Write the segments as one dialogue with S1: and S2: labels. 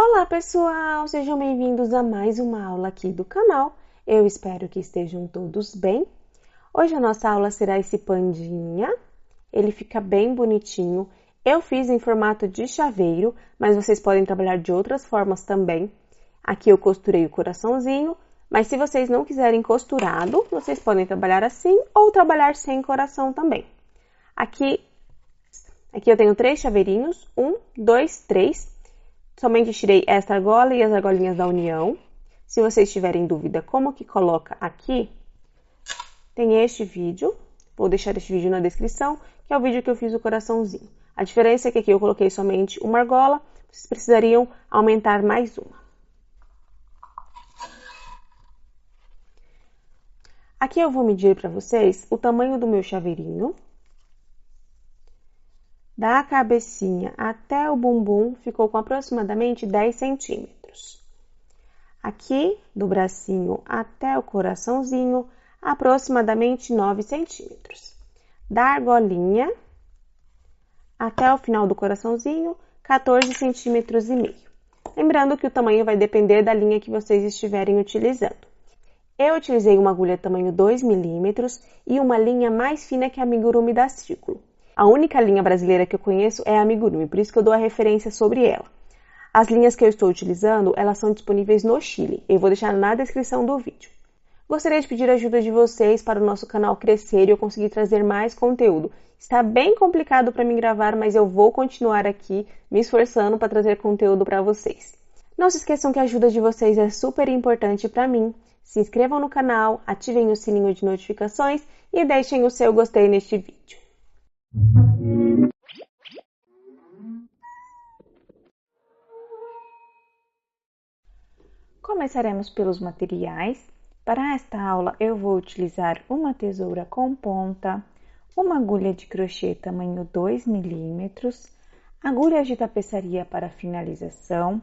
S1: Olá pessoal, sejam bem-vindos a mais uma aula aqui do canal. Eu espero que estejam todos bem. Hoje a nossa aula será esse pandinha, ele fica bem bonitinho. Eu fiz em formato de chaveiro, mas vocês podem trabalhar de outras formas também. Aqui eu costurei o coraçãozinho, mas se vocês não quiserem costurado, vocês podem trabalhar assim ou trabalhar sem coração também. Aqui eu tenho 3 chaveirinhos, 1, 2, 3. Somente tirei esta argola e as argolinhas da união. Se vocês tiverem dúvida como que coloca aqui, tem este vídeo. Vou deixar este vídeo na descrição, que é o vídeo que eu fiz o coraçãozinho. A diferença é que aqui eu coloquei somente uma argola, vocês precisariam aumentar mais uma. Aqui eu vou medir para vocês o tamanho do meu chaveirinho. Da cabecinha até o bumbum ficou com aproximadamente 10 centímetros. Aqui, do bracinho até o coraçãozinho, aproximadamente 9 centímetros. Da argolinha até o final do coraçãozinho, 14 centímetros e meio. Lembrando que o tamanho vai depender da linha que vocês estiverem utilizando. Eu utilizei uma agulha tamanho 2 milímetros e uma linha mais fina que a amigurumi da Círculo. A única linha brasileira que eu conheço é a amigurumi, por isso que eu dou a referência sobre ela. As linhas que eu estou utilizando, elas são disponíveis no Chile. Eu vou deixar na descrição do vídeo. Gostaria de pedir a ajuda de vocês para o nosso canal crescer e eu conseguir trazer mais conteúdo. Está bem complicado para mim gravar, mas eu vou continuar aqui me esforçando para trazer conteúdo para vocês. Não se esqueçam que a ajuda de vocês é super importante para mim. Se inscrevam no canal, ativem o sininho de notificações e deixem o seu gostei neste vídeo. Começaremos pelos materiais. Para esta aula eu vou utilizar uma tesoura com ponta, uma agulha de crochê tamanho 2 milímetros, agulhas de tapeçaria para finalização,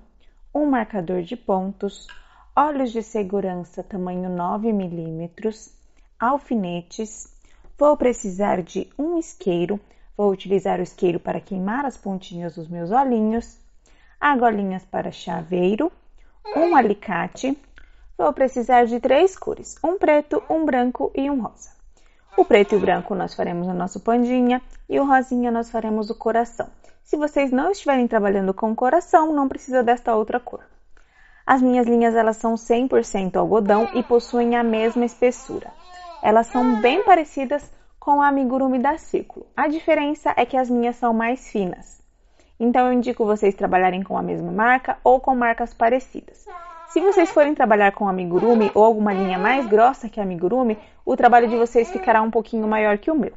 S1: um marcador de pontos, olhos de segurança tamanho 9 milímetros, alfinetes. Vou precisar de um isqueiro, vou utilizar o isqueiro para queimar as pontinhas dos meus olhinhos, argolinhas para chaveiro, um alicate. Vou precisar de 3 cores, um preto, um branco e um rosa. O preto e o branco nós faremos o nosso pandinha e o rosinha nós faremos o coração. Se vocês não estiverem trabalhando com coração, não precisa desta outra cor. As minhas linhas elas são 100% algodão e possuem a mesma espessura. Elas são bem parecidas com a amigurumi da Círculo. A diferença é que as minhas são mais finas. Então eu indico vocês trabalharem com a mesma marca ou com marcas parecidas. Se vocês forem trabalhar com amigurumi ou alguma linha mais grossa que a amigurumi, o trabalho de vocês ficará um pouquinho maior que o meu.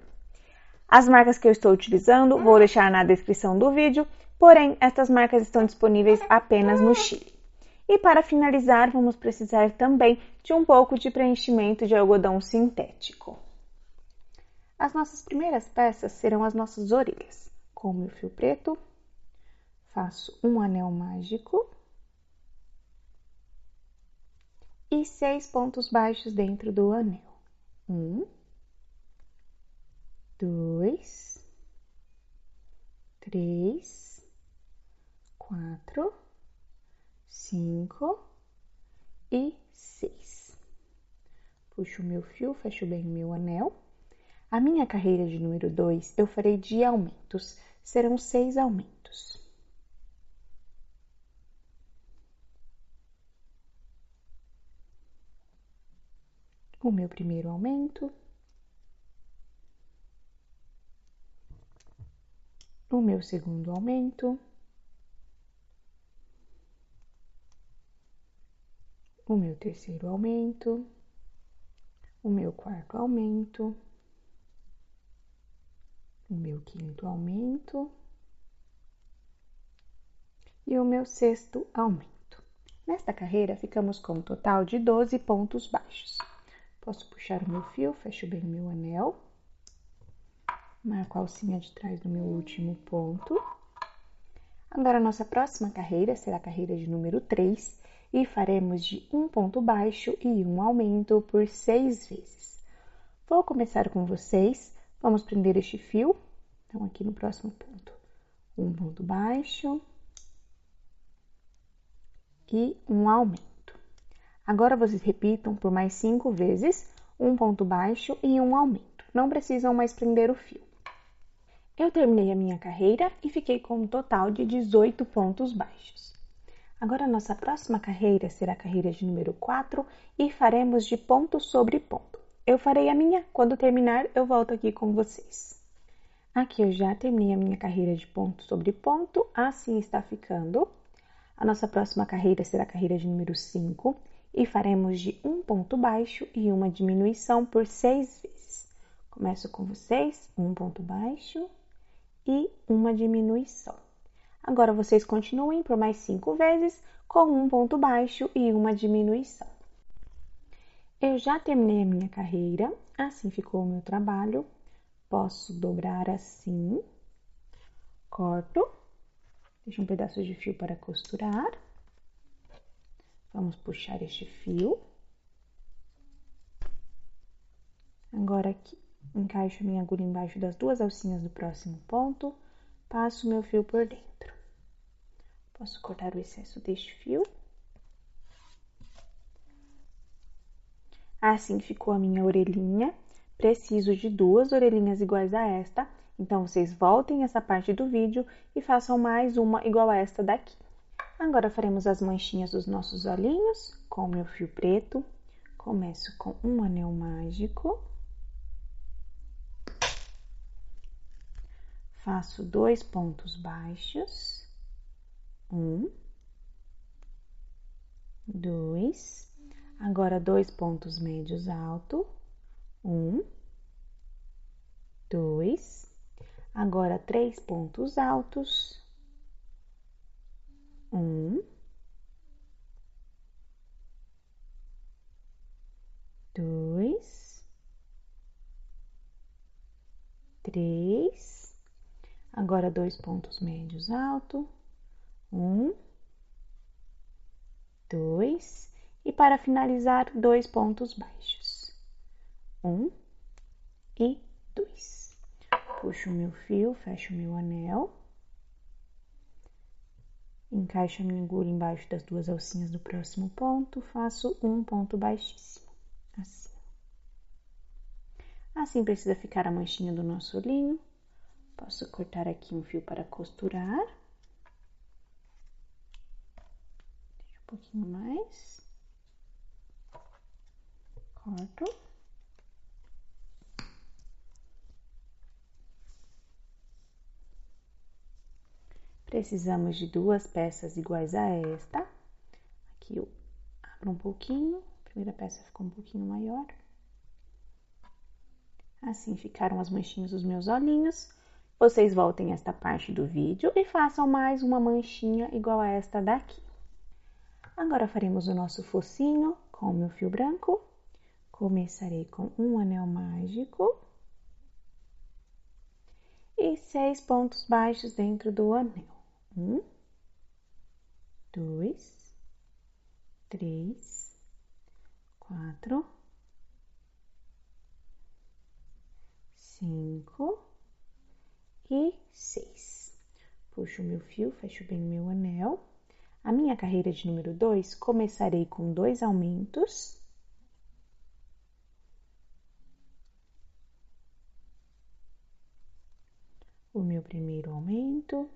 S1: As marcas que eu estou utilizando vou deixar na descrição do vídeo, porém estas marcas estão disponíveis apenas no Chile. E para finalizar, vamos precisar também de um pouco de preenchimento de algodão sintético. As nossas primeiras peças serão as nossas orelhas. Com o meu fio preto, faço um anel mágico e 6 pontos baixos dentro do anel. 1, 2, 3, 4, 5 e 6. Puxo o meu fio, fecho bem o meu anel. A minha carreira de número 2 eu farei de aumentos, serão 6 aumentos. O meu primeiro aumento, o meu segundo aumento, o meu terceiro aumento, o meu quarto aumento, o meu quinto aumento e o meu sexto aumento. Nesta carreira, ficamos com um total de 12 pontos baixos. Posso puxar o meu fio, fecho bem o meu anel, marco a alcinha de trás do meu último ponto. Agora, a nossa próxima carreira será a carreira de número 3 e faremos de um ponto baixo e um aumento por 6 vezes. Vou começar com vocês, vamos prender este fio, então aqui no próximo ponto, um ponto baixo, e um aumento. Agora, vocês repitam por mais 5 vezes, um ponto baixo e um aumento. Não precisam mais prender o fio. Eu terminei a minha carreira e fiquei com um total de 18 pontos baixos. Agora, a nossa próxima carreira será a carreira de número 4 e faremos de ponto sobre ponto. Eu farei a minha, quando terminar eu volto aqui com vocês. Aqui eu já terminei a minha carreira de ponto sobre ponto, assim está ficando. A nossa próxima carreira será a carreira de número 5 e faremos de um ponto baixo e uma diminuição por 6 vezes. Começo com vocês, um ponto baixo e uma diminuição. Agora, vocês continuem por mais 5 vezes com um ponto baixo e uma diminuição. Eu já terminei a minha carreira, assim ficou o meu trabalho. Posso dobrar assim, corto, deixo um pedaço de fio para costurar. Vamos puxar este fio. Agora aqui, encaixo minha agulha embaixo das duas alcinhas do próximo ponto, passo meu fio por dentro. Posso cortar o excesso deste fio. Assim ficou a minha orelhinha. Preciso de 2 orelhinhas iguais a esta, então vocês voltem essa parte do vídeo e façam mais uma igual a esta daqui. Agora faremos as manchinhas dos nossos olhinhos com o meu fio preto. Começo com um anel mágico. Faço 2 pontos baixos. 1, 2. Agora 2 pontos médios altos. 1, 2. Agora 3 pontos altos. 1, 2, 3. Agora 2 pontos médios altos. 1, 2. E para finalizar, 2 pontos baixos. 1 e 2. Puxo o meu fio, fecho o meu anel. Encaixo a minha agulha embaixo das duas alcinhas do próximo ponto, faço um ponto baixíssimo, assim. Assim precisa ficar a manchinha do nosso olhinho. Posso cortar aqui um fio para costurar. Deixa um pouquinho mais. Corto. Precisamos de 2 peças iguais a esta. Aqui eu abro um pouquinho, a primeira peça ficou um pouquinho maior. Assim ficaram as manchinhas dos meus olhinhos. Vocês voltem esta parte do vídeo e façam mais uma manchinha igual a esta daqui. Agora faremos o nosso focinho com o meu fio branco. Começarei com um anel mágico. E 6 pontos baixos dentro do anel. 1, 2, 3, 4, 5 e 6. Puxo o meu fio, fecho bem o meu anel. A minha carreira de número 2, começarei com 2 aumentos. O meu primeiro aumento.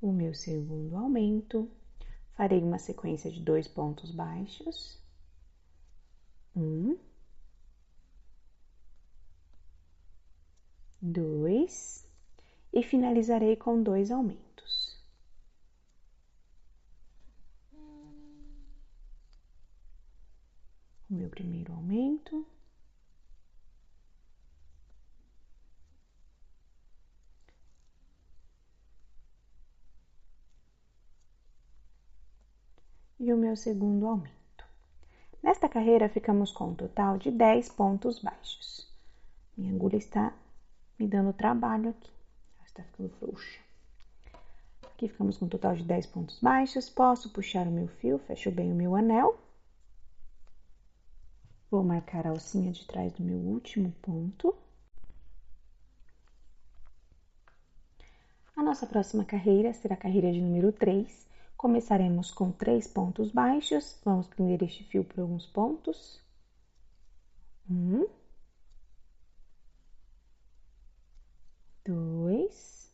S1: O meu segundo aumento. Farei uma sequência de 2 pontos baixos. 1, 2 e finalizarei com 2 aumentos. O meu primeiro aumento. E o meu segundo aumento. Nesta carreira, ficamos com um total de 10 pontos baixos. Minha agulha está me dando trabalho aqui, ela está ficando frouxa. Aqui ficamos com um total de 10 pontos baixos. Posso puxar o meu fio, fecho bem o meu anel. Vou marcar a alcinha de trás do meu último ponto. nossa próxima carreira será a carreira de número 3. Começaremos com 3 pontos baixos. Vamos prender este fio por alguns pontos. 1, 2,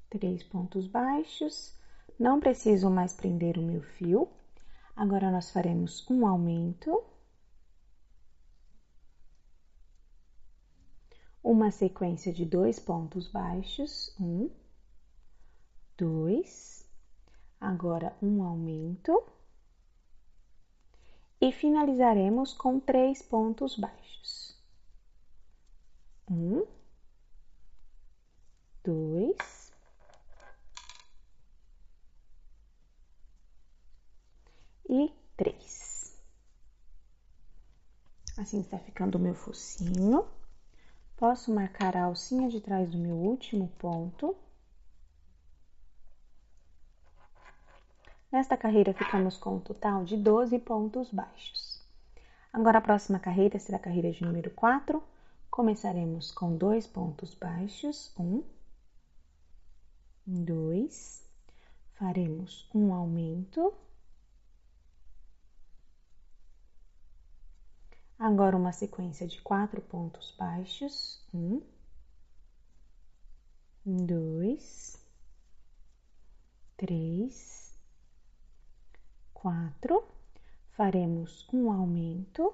S1: 3 pontos baixos. Não preciso mais prender o meu fio. Agora, nós faremos um aumento. Uma sequência de 2 pontos baixos. 1, 2. Agora, um aumento. E finalizaremos com 3 pontos baixos. 1, 2. E 3. Assim está ficando o meu focinho. Posso marcar a alcinha de trás do meu último ponto. Nesta carreira, ficamos com um total de 12 pontos baixos. Agora, a próxima carreira será a carreira de número 4. Começaremos com 2 pontos baixos. 1, 2. Faremos um aumento. Agora, uma sequência de 4 pontos baixos. 1, 2, 3, 4. Faremos um aumento.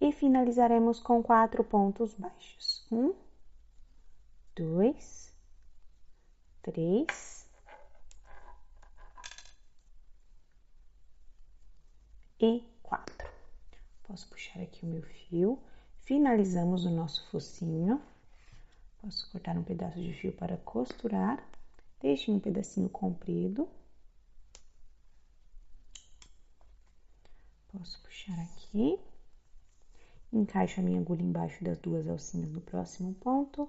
S1: E finalizaremos com 4 pontos baixos. 1, 2, 3 e 4. Posso puxar aqui o meu fio. Finalizamos o nosso focinho. Posso cortar um pedaço de fio para costurar. Deixe um pedacinho comprido. Posso puxar aqui. Encaixo a minha agulha embaixo das 2 alcinhas no próximo ponto.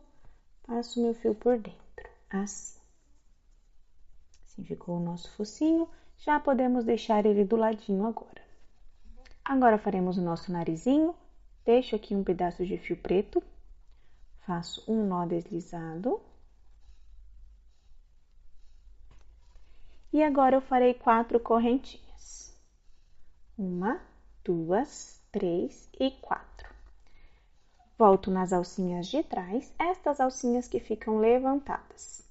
S1: Passo o meu fio por dentro, assim. Assim ficou o nosso focinho. Já podemos deixar ele do ladinho agora. Agora, faremos o nosso narizinho. Deixo aqui um pedaço de fio preto. Faço um nó deslizado. E agora, eu farei 4 correntinhas. 1, 2, 3 e 4. Volto nas alcinhas de trás, estas alcinhas que ficam levantadas.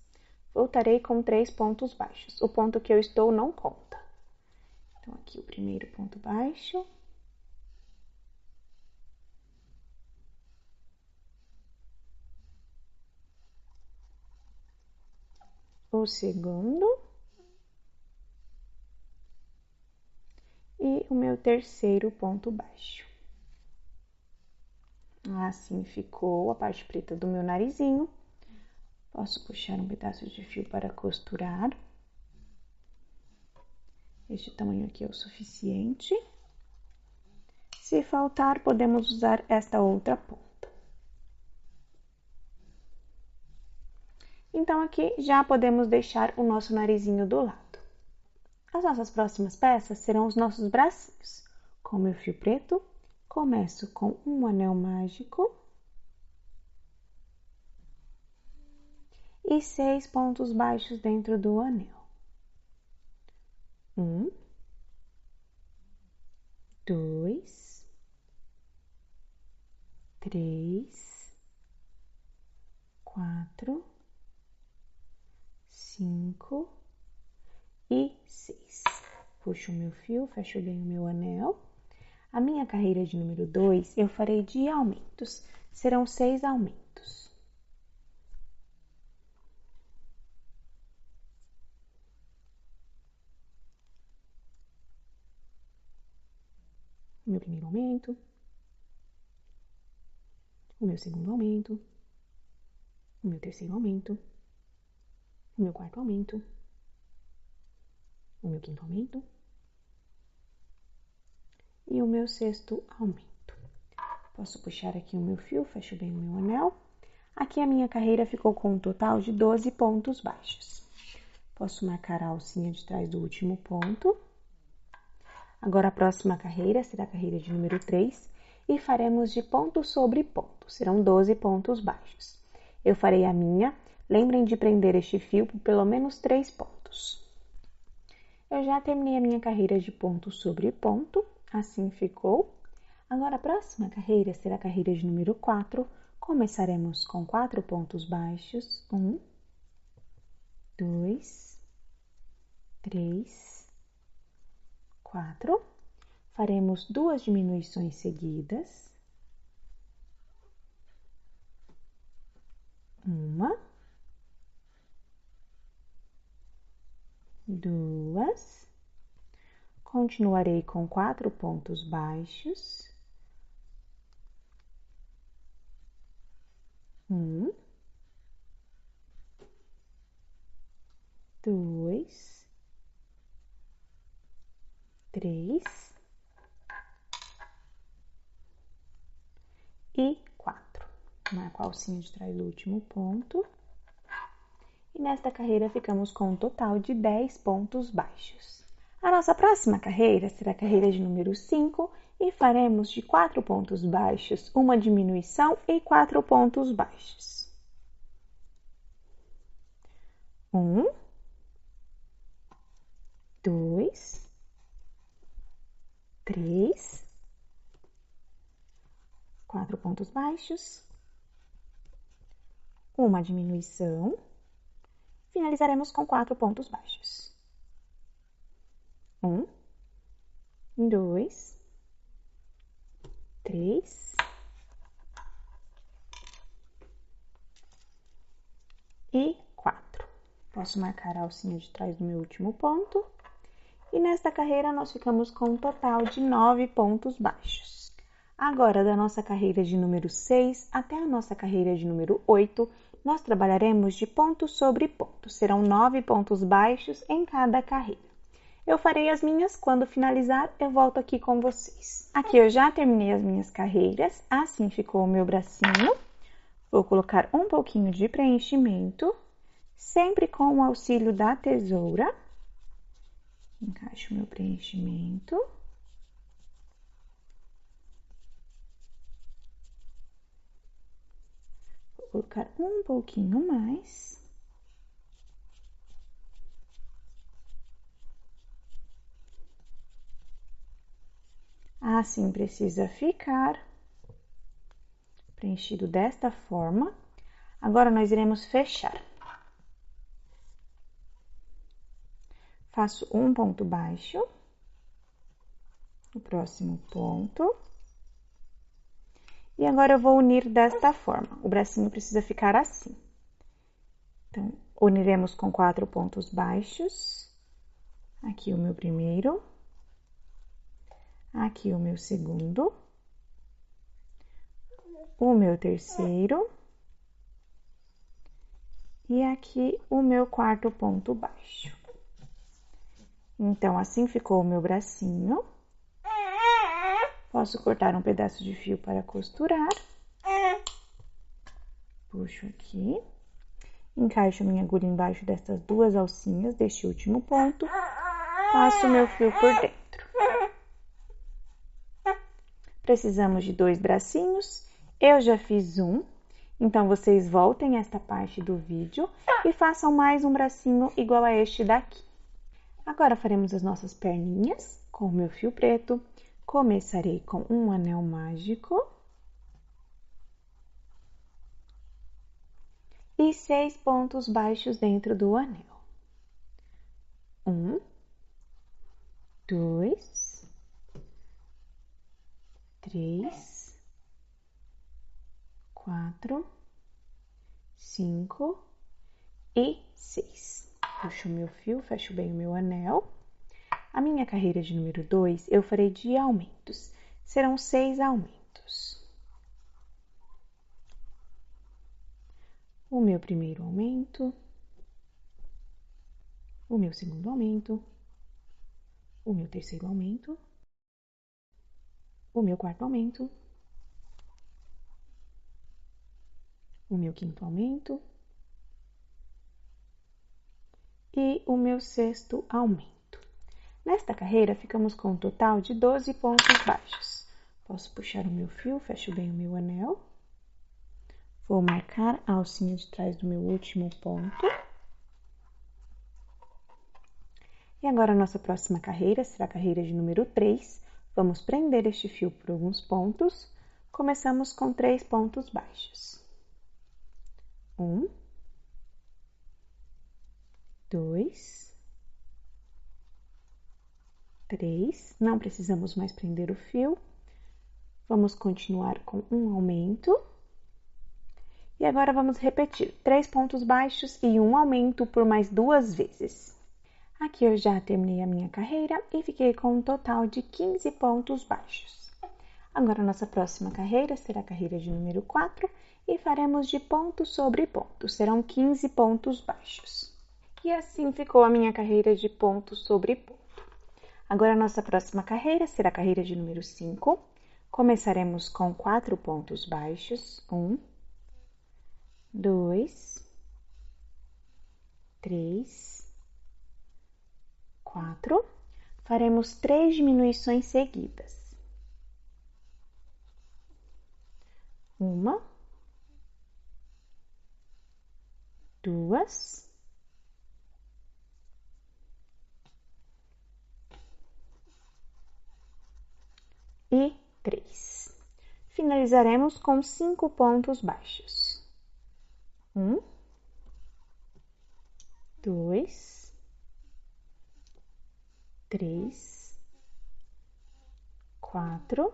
S1: Voltarei com 3 pontos baixos. O ponto que eu estou não conta. Então, aqui o primeiro ponto baixo. O segundo. E o meu terceiro ponto baixo. Assim ficou a parte preta do meu narizinho. Posso puxar um pedaço de fio para costurar. Este tamanho aqui é o suficiente. Se faltar, podemos usar esta outra ponta. Então, aqui já podemos deixar o nosso narizinho do lado. As nossas próximas peças serão os nossos bracinhos. Com o meu fio preto, começo com um anel mágico e 6 pontos baixos dentro do anel. 1, 2, 3, 4, 5 e 6. Puxo o meu fio, fecho bem o meu anel. A minha carreira de número 2, eu farei de aumentos. Serão 6 aumentos. O meu primeiro aumento. O meu segundo aumento. O meu terceiro aumento. O meu quarto aumento. O meu quinto aumento. E o meu sexto aumento. Posso puxar aqui o meu fio, fecho bem o meu anel. Aqui a minha carreira ficou com um total de 12 pontos baixos. Posso marcar a alcinha de trás do último ponto. Agora, a próxima carreira será a carreira de número 3 e faremos de ponto sobre ponto. Serão 12 pontos baixos. Eu farei a minha. Lembrem de prender este fio por pelo menos 3 pontos. Eu já terminei a minha carreira de ponto sobre ponto. Assim ficou. Agora, a próxima carreira será a carreira de número 4. Começaremos com 4 pontos baixos. 1, 2, 3, 4. Faremos 2 diminuições seguidas. 1, 2. Continuarei com 4 pontos baixos. 1, 2, 3 e 4. Marco a alcinha de trás do último ponto. E nesta carreira ficamos com um total de 10 pontos baixos. A nossa próxima carreira será a carreira de número 5 e faremos de 4 pontos baixos uma diminuição e 4 pontos baixos. 1, 2, 3, 4 pontos baixos, uma diminuição. Finalizaremos com 4 pontos baixos. 1, 2, 3 e 4. Posso marcar a alcinha de trás do meu último ponto. E nesta carreira nós ficamos com um total de 9 pontos baixos. Agora, da nossa carreira de número 6 até a nossa carreira de número 8, nós trabalharemos de ponto sobre ponto. Serão 9 pontos baixos em cada carreira. Eu farei as minhas, quando finalizar eu volto aqui com vocês. Aqui eu já terminei as minhas carreiras, assim ficou o meu bracinho. Vou colocar um pouquinho de preenchimento, sempre com o auxílio da tesoura. Encaixo o meu preenchimento. Vou colocar um pouquinho mais. Assim precisa ficar preenchido desta forma. Agora nós iremos fechar. Faço um ponto baixo, o próximo ponto. E agora eu vou unir desta forma. O bracinho precisa ficar assim. Então, uniremos com 4 pontos baixos. Aqui o meu primeiro. Aqui o meu segundo. O meu terceiro. E aqui o meu quarto ponto baixo. Então, assim ficou o meu bracinho. Posso cortar um pedaço de fio para costurar. Puxo aqui. Encaixo minha agulha embaixo destas 2 alcinhas, deste último ponto. Passo o meu fio por dentro. Precisamos de 2 bracinhos. Eu já fiz um. Então, vocês voltem esta parte do vídeo e façam mais um bracinho igual a este daqui. Agora, faremos as nossas perninhas com o meu fio preto. Começarei com um anel mágico. E 6 pontos baixos dentro do anel. 1, 2, 3, 4, 5 e 6. Puxo o meu fio, fecho bem o meu anel. A minha carreira de número 2, eu farei de aumentos. Serão 6 aumentos. O meu primeiro aumento. O meu segundo aumento. O meu terceiro aumento. O meu quarto aumento. O meu quinto aumento. E o meu sexto aumento. Nesta carreira, ficamos com um total de 12 pontos baixos. Posso puxar o meu fio, fecho bem o meu anel. Vou marcar a alcinha de trás do meu último ponto. E agora, a nossa próxima carreira será a carreira de número 3. Vamos prender este fio por alguns pontos. Começamos com 3 pontos baixos. 1, 2, 3. Não precisamos mais prender o fio. Vamos continuar com um aumento. E agora vamos repetir 3 pontos baixos e um aumento por mais 2 vezes. Aqui eu já terminei a minha carreira e fiquei com um total de 15 pontos baixos. Agora, a nossa próxima carreira será a carreira de número 4 e faremos de ponto sobre ponto. Serão 15 pontos baixos. E assim ficou a minha carreira de ponto sobre ponto. Agora, a nossa próxima carreira será a carreira de número 5. Começaremos com 4 pontos baixos. 1, 2, 3, 4. Faremos 3 diminuições seguidas. 1, 2, e 3. Finalizaremos com 5 pontos baixos. 1, 2, 3, 4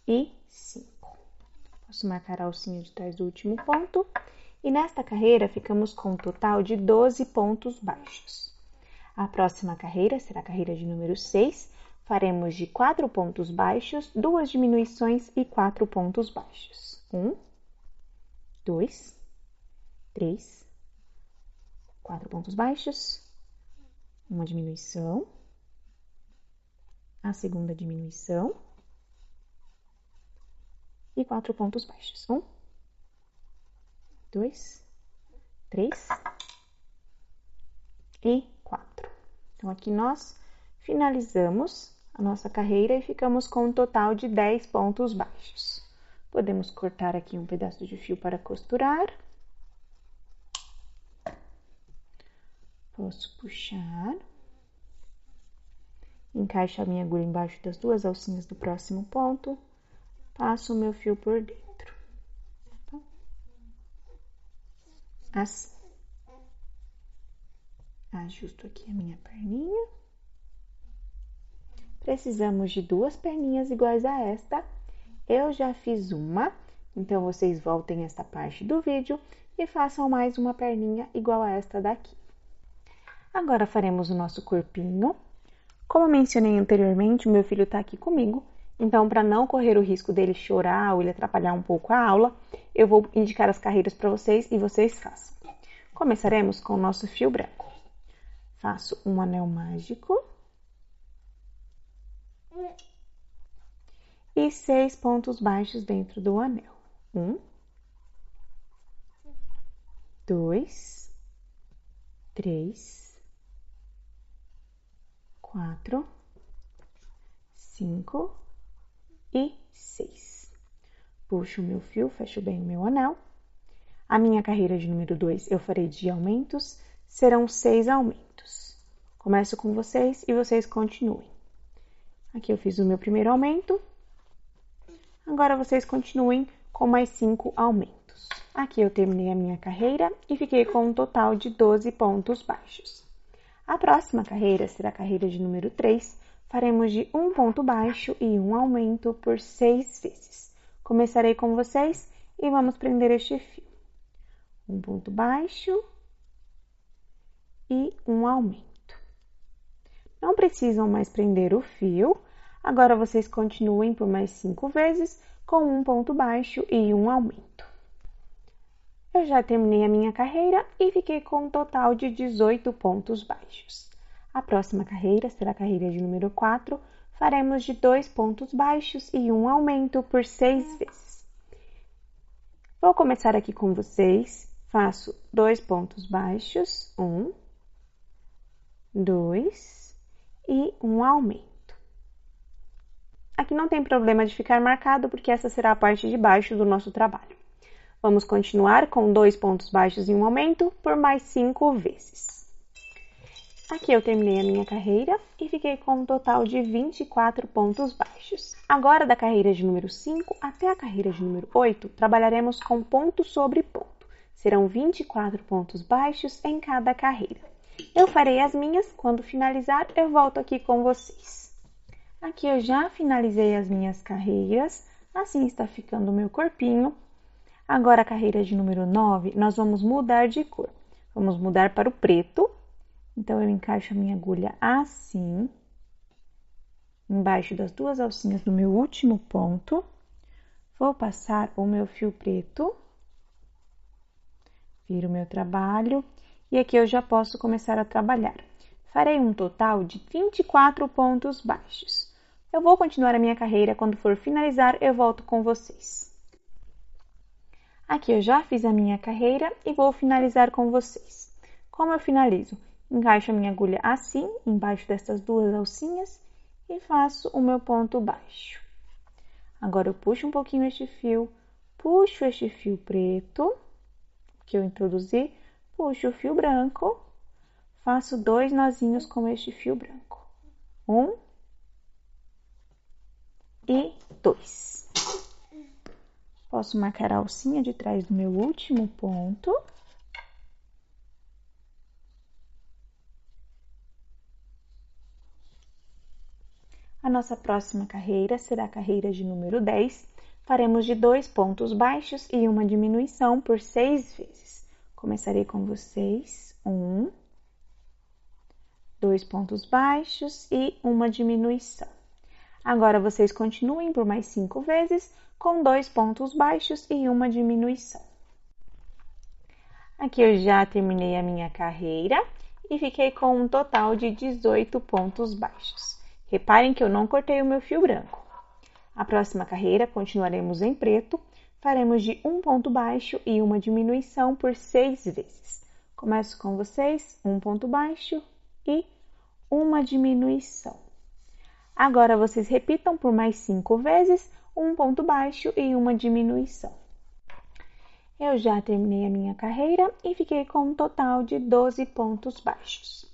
S1: e 5. Posso marcar a alcinha de trás do último ponto. E nesta carreira, ficamos com um total de 12 pontos baixos. A próxima carreira será a carreira de número 6. Faremos de 4 pontos baixos, 2 diminuições e 4 pontos baixos. 1, 2, 3, 4 pontos baixos, uma diminuição, a segunda diminuição e 4 pontos baixos. 1, 2, 3 e 4. Então, aqui nós finalizamos a nossa carreira e ficamos com um total de 10 pontos baixos. Podemos cortar aqui um pedaço de fio para costurar. Posso puxar. Encaixo a minha agulha embaixo das 2 alcinhas do próximo ponto. Passo o meu fio por dentro. Assim. Ajusto aqui a minha perninha. Precisamos de 2 perninhas iguais a esta. Eu já fiz uma, então vocês voltem esta parte do vídeo e façam mais uma perninha igual a esta daqui. Agora faremos o nosso corpinho. Como eu mencionei anteriormente, o meu filho tá aqui comigo, então para não correr o risco dele chorar ou ele atrapalhar um pouco a aula, eu vou indicar as carreiras para vocês e vocês façam. Começaremos com o nosso fio branco. Faço um anel mágico. E 6 pontos baixos dentro do anel. 1, 2, 3, 4, 5 e 6. Puxo o meu fio, fecho bem o meu anel. A minha carreira de número 2 eu farei de aumentos, serão 6 aumentos. Começo com vocês e vocês continuem. Aqui eu fiz o meu primeiro aumento. Agora vocês continuem com mais 5 aumentos. Aqui eu terminei a minha carreira e fiquei com um total de 12 pontos baixos. A próxima carreira será a carreira de número 3. Faremos de um ponto baixo e um aumento por 6 vezes. Começarei com vocês e vamos prender este fio. Um ponto baixo e um aumento. Não precisam mais prender o fio. Agora, vocês continuem por mais 5 vezes com um ponto baixo e um aumento. Eu já terminei a minha carreira e fiquei com um total de 18 pontos baixos. A próxima carreira será a carreira de número 4. Faremos de 2 pontos baixos e um aumento por 6 vezes. Vou começar aqui com vocês. Faço 2 pontos baixos. 1, 2 e um aumento. Aqui não tem problema de ficar marcado, porque essa será a parte de baixo do nosso trabalho. Vamos continuar com 2 pontos baixos e um aumento por mais 5 vezes. Aqui eu terminei a minha carreira e fiquei com um total de 24 pontos baixos. Agora, da carreira de número 5 até a carreira de número 8, trabalharemos com ponto sobre ponto. Serão 24 pontos baixos em cada carreira. Eu farei as minhas, quando finalizar eu volto aqui com vocês. Aqui eu já finalizei as minhas carreiras, assim está ficando o meu corpinho. Agora a carreira de número 9, nós vamos mudar de cor. Vamos mudar para o preto. Então, eu encaixo a minha agulha assim, embaixo das 2 alcinhas do meu último ponto. Vou passar o meu fio preto, viro o meu trabalho, e aqui eu já posso começar a trabalhar. Farei um total de 24 pontos baixos. Eu vou continuar a minha carreira, quando for finalizar, eu volto com vocês. Aqui eu já fiz a minha carreira e vou finalizar com vocês. Como eu finalizo? Encaixo a minha agulha assim, embaixo dessas 2 alcinhas e faço o meu ponto baixo. Agora eu puxo um pouquinho este fio, puxo este fio preto que eu introduzi, puxo o fio branco, faço 2 nozinhos com este fio branco. 1 e 2. Posso marcar a alcinha de trás do meu último ponto. A nossa próxima carreira será a carreira de número 10. Faremos de 2 pontos baixos e uma diminuição por 6 vezes. Começarei com vocês. 1, 2 pontos baixos e uma diminuição. Agora, vocês continuem por mais 5 vezes com 2 pontos baixos e uma diminuição. Aqui eu já terminei a minha carreira e fiquei com um total de 18 pontos baixos. Reparem que eu não cortei o meu fio branco. A próxima carreira continuaremos em preto, faremos de 1 ponto baixo e uma diminuição por 6 vezes. Começo com vocês, 1 ponto baixo e uma diminuição. Agora, vocês repitam por mais 5 vezes, 1 ponto baixo e uma diminuição. Eu já terminei a minha carreira e fiquei com um total de 12 pontos baixos.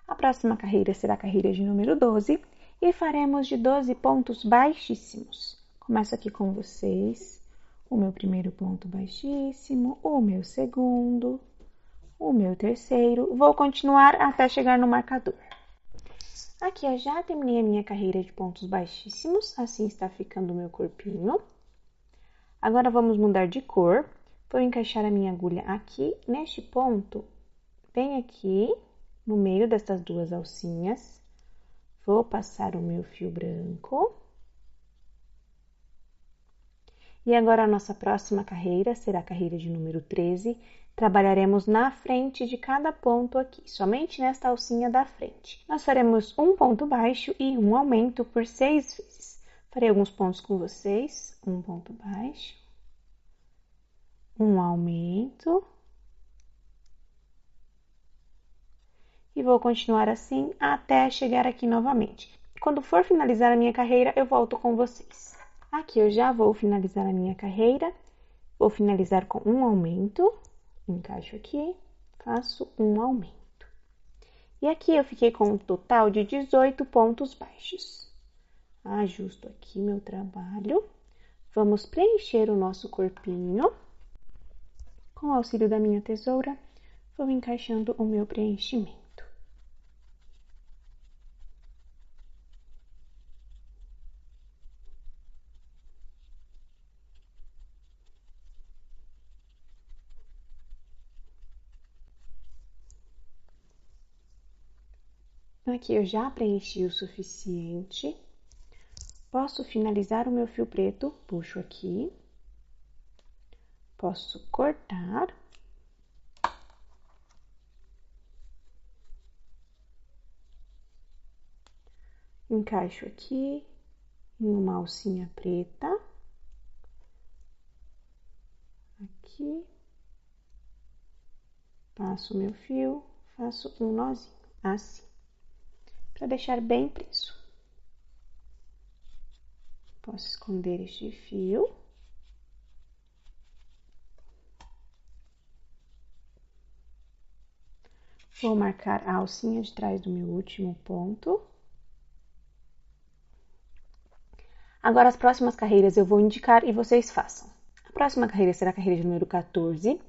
S1: A próxima carreira será a carreira de número 12 e faremos de 12 pontos baixíssimos. Começo aqui com vocês, o meu primeiro ponto baixíssimo, o meu segundo, o meu terceiro. Vou continuar até chegar no marcador. Aqui eu já terminei a minha carreira de pontos baixíssimos, assim está ficando o meu corpinho. Agora vamos mudar de cor. Vou encaixar a minha agulha aqui, neste ponto, bem aqui, no meio dessas 2 alcinhas. Vou passar o meu fio branco. E agora a nossa próxima carreira será a carreira de número 13. Trabalharemos na frente de cada ponto aqui, somente nesta alcinha da frente. Nós faremos um ponto baixo e um aumento por 6 vezes. Farei alguns pontos com vocês. Um ponto baixo, um aumento. E vou continuar assim até chegar aqui novamente. Quando for finalizar a minha carreira, eu volto com vocês. Aqui eu já vou finalizar a minha carreira. Vou finalizar com um aumento. Encaixo aqui, faço um aumento. E aqui eu fiquei com um total de 18 pontos baixos. Ajusto aqui meu trabalho. Vamos preencher o nosso corpinho. Com o auxílio da minha tesoura, vou encaixando o meu preenchimento. Aqui eu já preenchi o suficiente. Posso finalizar o meu fio preto, puxo aqui. Posso cortar. Encaixo aqui em uma alcinha preta. Aqui. Passo o meu fio, faço um nozinho, assim. para deixar bem preso. Posso esconder este fio. Vou marcar a alcinha de trás do meu último ponto. Agora, as próximas carreiras eu vou indicar e vocês façam. A próxima carreira será a carreira de número 14.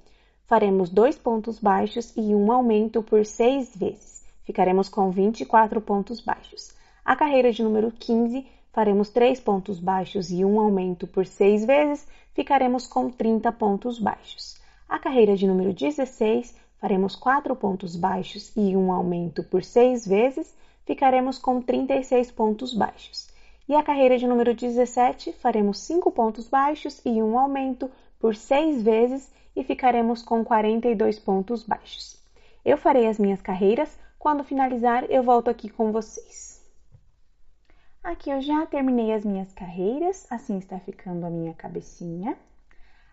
S1: Faremos 2 pontos baixos e um aumento por 6 vezes. Ficaremos com 24 pontos baixos. A carreira de número 15, faremos 3 pontos baixos e um aumento por 6 vezes. Ficaremos com 30 pontos baixos. A carreira de número 16, faremos 4 pontos baixos e um aumento por 6 vezes. Ficaremos com 36 pontos baixos. E a carreira de número 17, faremos 5 pontos baixos e um aumento por 6 vezes e ficaremos com 42 pontos baixos. Eu farei as minhas carreiras, quando finalizar eu volto aqui com vocês. Aqui eu já terminei as minhas carreiras, assim está ficando a minha cabecinha.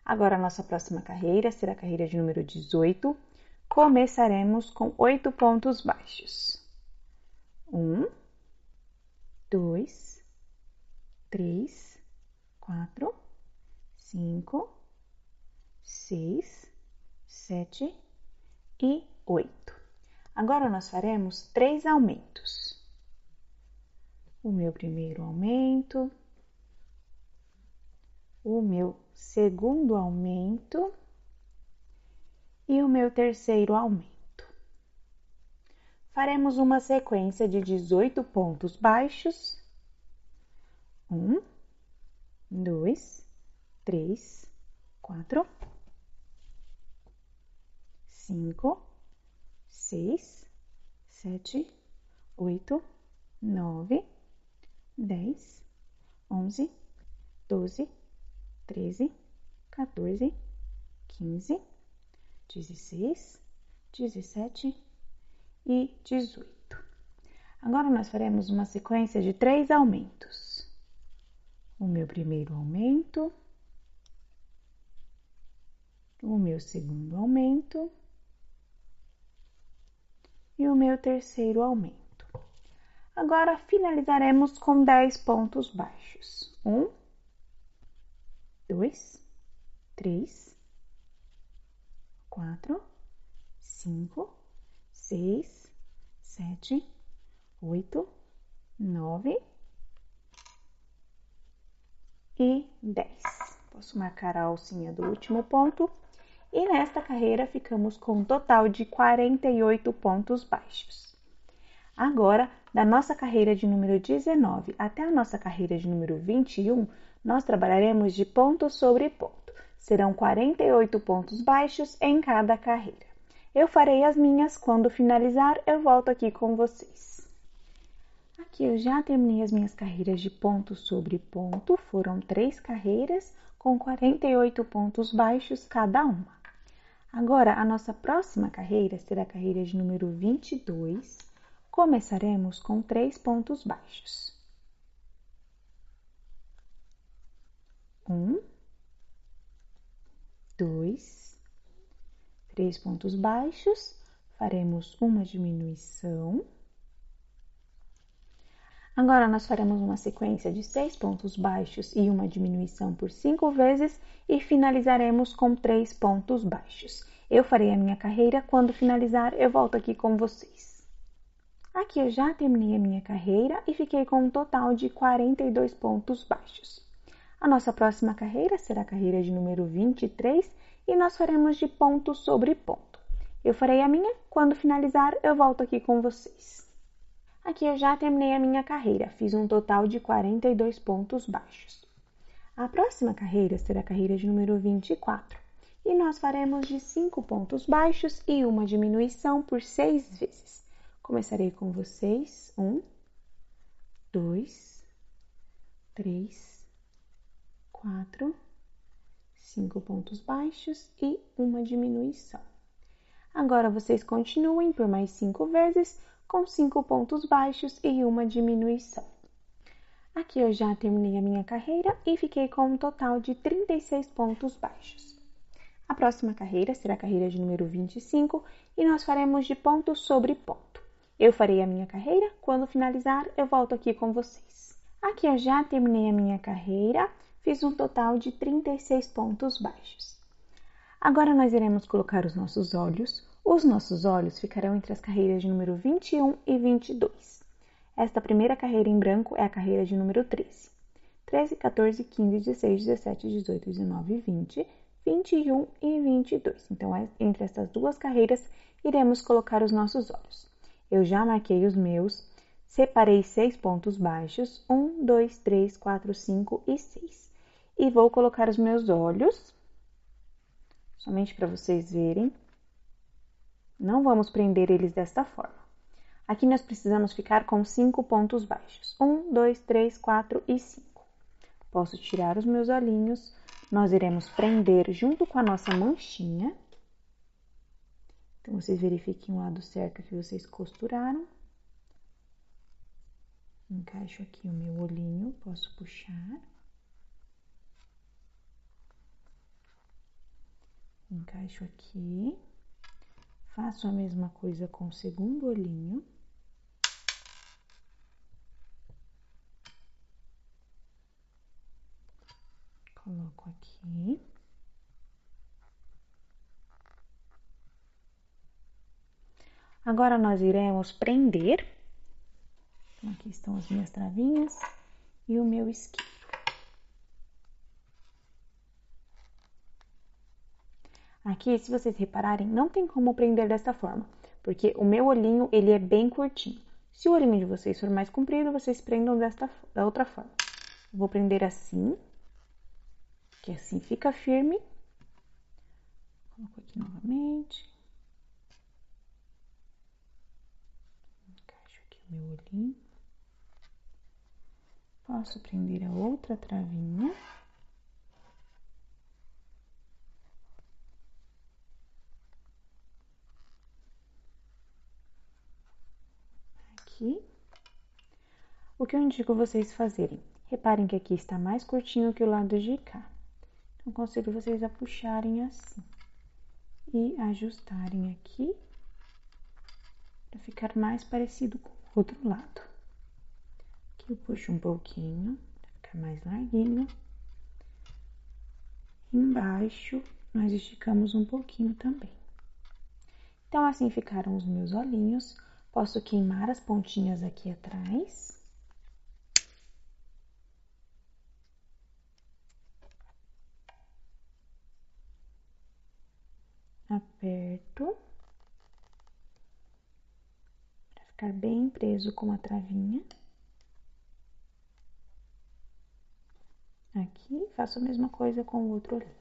S1: Agora a nossa próxima carreira será a carreira de número 18. Começaremos com 8 pontos baixos. 1, 2, 3, 4, 5, 6, 7 e 8. Agora nós faremos 3 aumentos. O meu primeiro aumento, o meu segundo aumento e o meu terceiro aumento. Faremos uma sequência de 18 pontos baixos. 1, 2, 3, 4, 5, 6, 7, 8, 9, 10, 11, 12, 13, 14, 15, 16, 17 e 18. Agora nós faremos uma sequência de 3 aumentos. O meu primeiro aumento, o meu segundo aumento e o meu terceiro aumento. Agora finalizaremos com 10 pontos baixos. 1, 2, 3, 4, 5, 6, 7, 8, 9 e 10. Posso marcar a alcinha do último ponto. E nesta carreira ficamos com um total de 48 pontos baixos. Agora, da nossa carreira de número 19 até a nossa carreira de número 21, nós trabalharemos de ponto sobre ponto. Serão 48 pontos baixos em cada carreira. Eu farei as minhas, quando finalizar eu volto aqui com vocês. Aqui eu já terminei as minhas carreiras de ponto sobre ponto, foram 3 carreiras com 48 pontos baixos cada uma. Agora, a nossa próxima carreira será a carreira de número 22. Começaremos com 3 pontos baixos. 1, 2, 3 pontos baixos, faremos uma diminuição. Agora, nós faremos uma sequência de 6 pontos baixos e uma diminuição por 5 vezes e finalizaremos com 3 pontos baixos. Eu farei a minha carreira, quando finalizar eu volto aqui com vocês. Aqui eu já terminei a minha carreira e fiquei com um total de 42 pontos baixos. A nossa próxima carreira será a carreira de número 23 e nós faremos de ponto sobre ponto. Eu farei a minha, quando finalizar eu volto aqui com vocês. Aqui eu já terminei a minha carreira, fiz um total de 42 pontos baixos. A próxima carreira será a carreira de número 24 e nós faremos de 5 pontos baixos e uma diminuição por 6 vezes. Começarei com vocês. 1, 2, 3, 4, 5 pontos baixos e uma diminuição. Agora vocês continuem por mais 5 vezes, com 5 pontos baixos e uma diminuição. Aqui eu já terminei a minha carreira e fiquei com um total de 36 pontos baixos. A próxima carreira será a carreira de número 25 e nós faremos de ponto sobre ponto. Eu farei a minha carreira, quando finalizar eu volto aqui com vocês. Aqui eu já terminei a minha carreira, fiz um total de 36 pontos baixos. Agora nós iremos colocar os nossos olhos. Os nossos olhos ficarão entre as carreiras de número 21 e 22. Esta primeira carreira em branco é a carreira de número 13. 13, 14, 15, 16, 17, 18, 19, 20, 21 e 22. Então, entre essas duas carreiras, iremos colocar os nossos olhos. Eu já marquei os meus, separei 6 pontos baixos, 1, 2, 3, 4, 5 e 6. E vou colocar os meus olhos, somente para vocês verem. Não vamos prender eles desta forma. Aqui nós precisamos ficar com 5 pontos baixos, 1, 2, 3, 4 e 5. Posso tirar os meus olhinhos, nós iremos prender junto com a nossa manchinha. Então, vocês verifiquem o lado certo que vocês costuraram. Encaixo aqui o meu olhinho, posso puxar. Encaixo aqui. Faço a mesma coisa com o segundo olhinho. Coloco aqui. Agora, nós iremos prender. Então, aqui estão as minhas travinhas e o meu isqueiro. Aqui, se vocês repararem, não tem como prender desta forma, porque o meu olhinho, ele é bem curtinho. Se o olhinho de vocês for mais comprido, vocês prendam da outra forma. Eu vou prender assim, que assim fica firme. Coloco aqui novamente. Encaixo aqui o meu olhinho. Posso prender a outra travinha. Aqui. O que eu indico vocês fazerem? Reparem que aqui está mais curtinho que o lado de cá. Então, aconselho vocês a puxarem assim. E ajustarem aqui. Para ficar mais parecido com o outro lado. Aqui eu puxo um pouquinho, para ficar mais larguinho. Embaixo, nós esticamos um pouquinho também. Então, assim ficaram os meus olhinhos. Posso queimar as pontinhas aqui atrás. Aperto. Para ficar bem preso com a travinha. Aqui, faço a mesma coisa com o outro olhinho.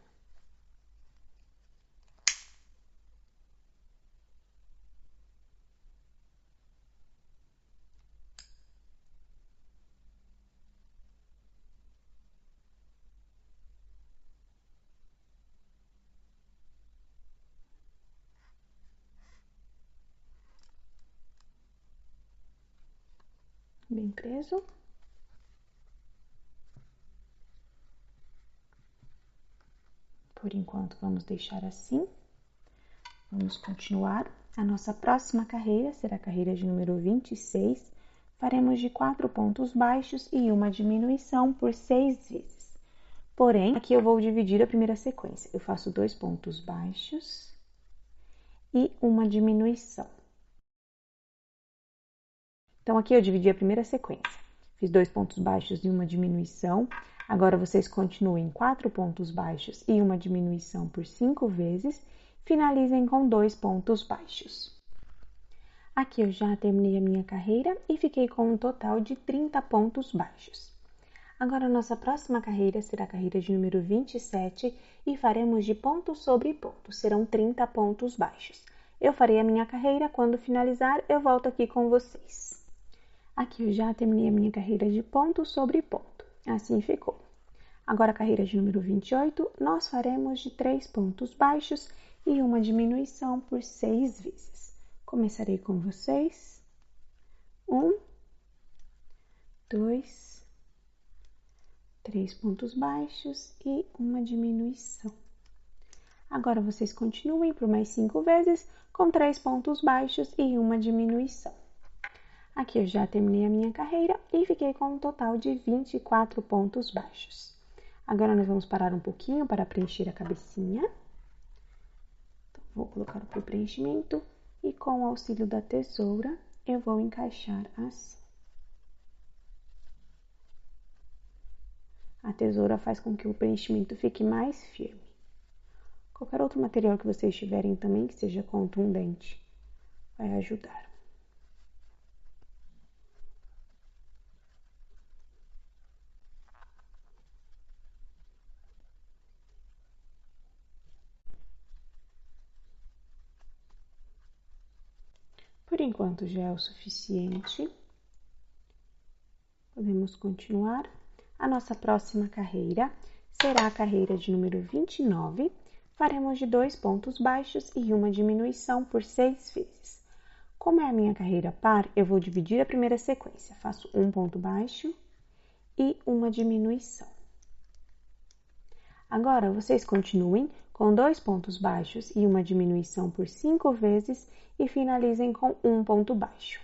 S1: Bem preso. Por enquanto, vamos deixar assim. Vamos continuar. A nossa próxima carreira será a carreira de número 26. Faremos de 4 pontos baixos e uma diminuição por 6 vezes. Porém, aqui eu vou dividir a primeira sequência. Eu faço 2 pontos baixos e uma diminuição. Então, aqui eu dividi a primeira sequência. Fiz 2 pontos baixos e uma diminuição. Agora, vocês continuem 4 pontos baixos e uma diminuição por 5 vezes. Finalizem com 2 pontos baixos. Aqui eu já terminei a minha carreira e fiquei com um total de 30 pontos baixos. Agora, a nossa próxima carreira será a carreira de número 27 e faremos de ponto sobre ponto. Serão 30 pontos baixos. Eu farei a minha carreira, quando finalizar, eu volto aqui com vocês. Aqui eu já terminei a minha carreira de ponto sobre ponto. Assim ficou. Agora, a carreira de número 28, nós faremos de 3 pontos baixos e uma diminuição por 6 vezes. Começarei com vocês. 1, 2, 3 pontos baixos e uma diminuição. Agora, vocês continuem por mais 5 vezes com 3 pontos baixos e uma diminuição. Aqui eu já terminei a minha carreira e fiquei com um total de 24 pontos baixos. Agora nós vamos parar um pouquinho para preencher a cabecinha. Então, vou colocar o fio preenchimento e com o auxílio da tesoura eu vou encaixar assim. A tesoura faz com que o preenchimento fique mais firme. Qualquer outro material que vocês tiverem também que seja contundente vai ajudar. Por enquanto já é o suficiente. Podemos continuar. A nossa próxima carreira será a carreira de número 29. Faremos de 2 pontos baixos e uma diminuição por 6 vezes. Como é a minha carreira par, eu vou dividir a primeira sequência. Faço um ponto baixo e uma diminuição. Agora, vocês continuem com 2 pontos baixos e uma diminuição por 5 vezes e finalizem com um ponto baixo.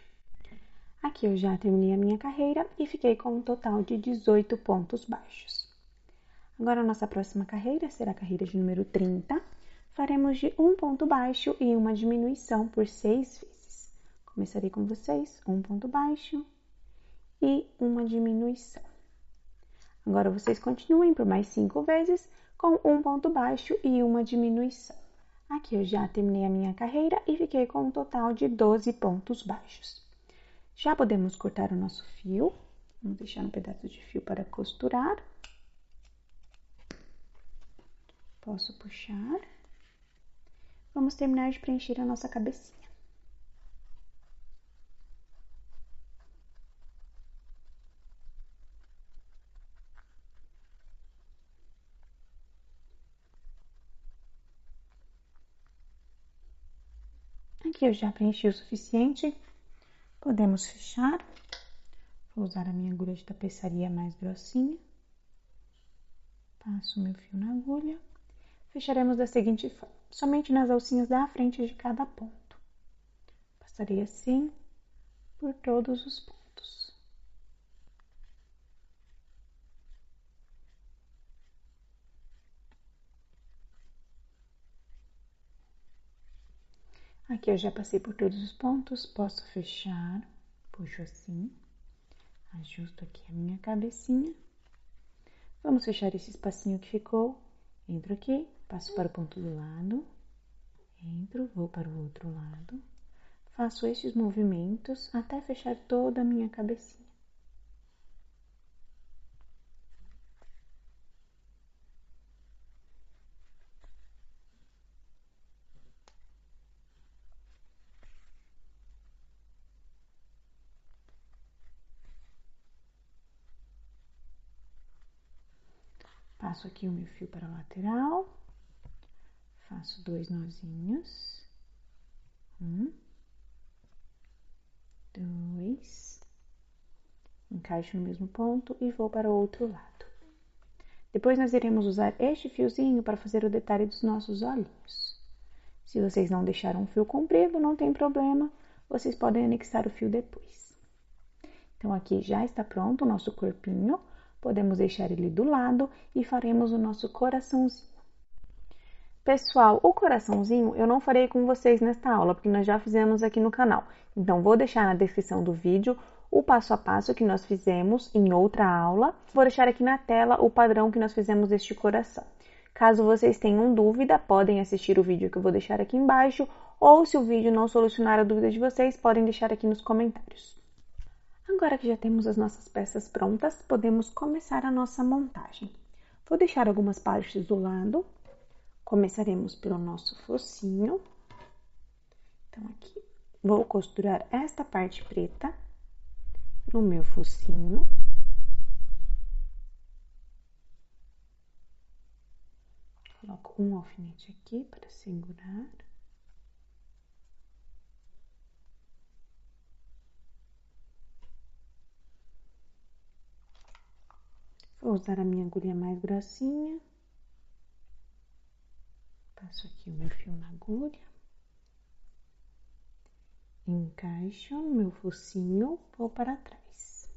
S1: Aqui eu já terminei a minha carreira e fiquei com um total de 18 pontos baixos. Agora, a nossa próxima carreira será a carreira de número 30. Faremos de um ponto baixo e uma diminuição por 6 vezes. Começarei com vocês, um ponto baixo e uma diminuição. Agora, vocês continuem por mais 5 vezes com um ponto baixo e uma diminuição. Aqui eu já terminei a minha carreira e fiquei com um total de 12 pontos baixos. Já podemos cortar o nosso fio. Vamos deixar um pedaço de fio para costurar. Posso puxar. Vamos terminar de preencher a nossa cabecinha. Aqui eu já preenchi o suficiente. Podemos fechar. Vou usar a minha agulha de tapeçaria mais grossinha. Passo o meu fio na agulha. Fecharemos da seguinte forma, somente nas alcinhas da frente de cada ponto. Passarei assim por todos os pontos. Aqui eu já passei por todos os pontos, posso fechar, puxo assim, ajusto aqui a minha cabecinha. Vamos fechar esse espacinho que ficou, entro aqui, passo para o ponto do lado, entro, vou para o outro lado, faço esses movimentos até fechar toda a minha cabecinha. Passo aqui o meu fio para a lateral, faço 2 nozinhos, 1, 2, encaixo no mesmo ponto e vou para o outro lado. Depois nós iremos usar este fiozinho para fazer o detalhe dos nossos olhinhos. Se vocês não deixaram um fio comprido, não tem problema, vocês podem anexar o fio depois. Então, aqui já está pronto o nosso corpinho, podemos deixar ele do lado e faremos o nosso coraçãozinho. Pessoal, o coraçãozinho eu não farei com vocês nesta aula, porque nós já fizemos aqui no canal. Então, vou deixar na descrição do vídeo o passo a passo que nós fizemos em outra aula. Vou deixar aqui na tela o padrão que nós fizemos deste coração. Caso vocês tenham dúvida, podem assistir o vídeo que eu vou deixar aqui embaixo, ou se o vídeo não solucionar a dúvida de vocês, podem deixar aqui nos comentários. Agora que já temos as nossas peças prontas, podemos começar a nossa montagem. Vou deixar algumas partes do lado. Começaremos pelo nosso focinho. Então, aqui, vou costurar esta parte preta no meu focinho. Coloco um alfinete aqui para segurar. Vou usar a minha agulha mais grossinha. Passo aqui o meu fio na agulha. encaixo no meu focinho, vou para trás.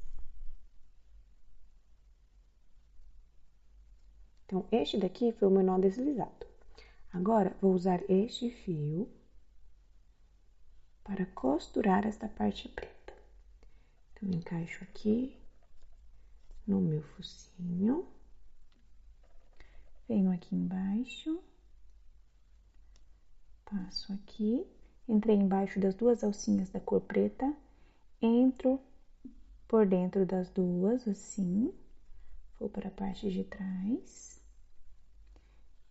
S1: Então, este daqui foi o meu nó deslizado. Agora, vou usar este fio para costurar esta parte preta. Então, encaixo aqui no meu focinho, venho aqui embaixo, passo aqui, entrei embaixo das duas alcinhas da cor preta, entro por dentro das duas, assim, vou para a parte de trás,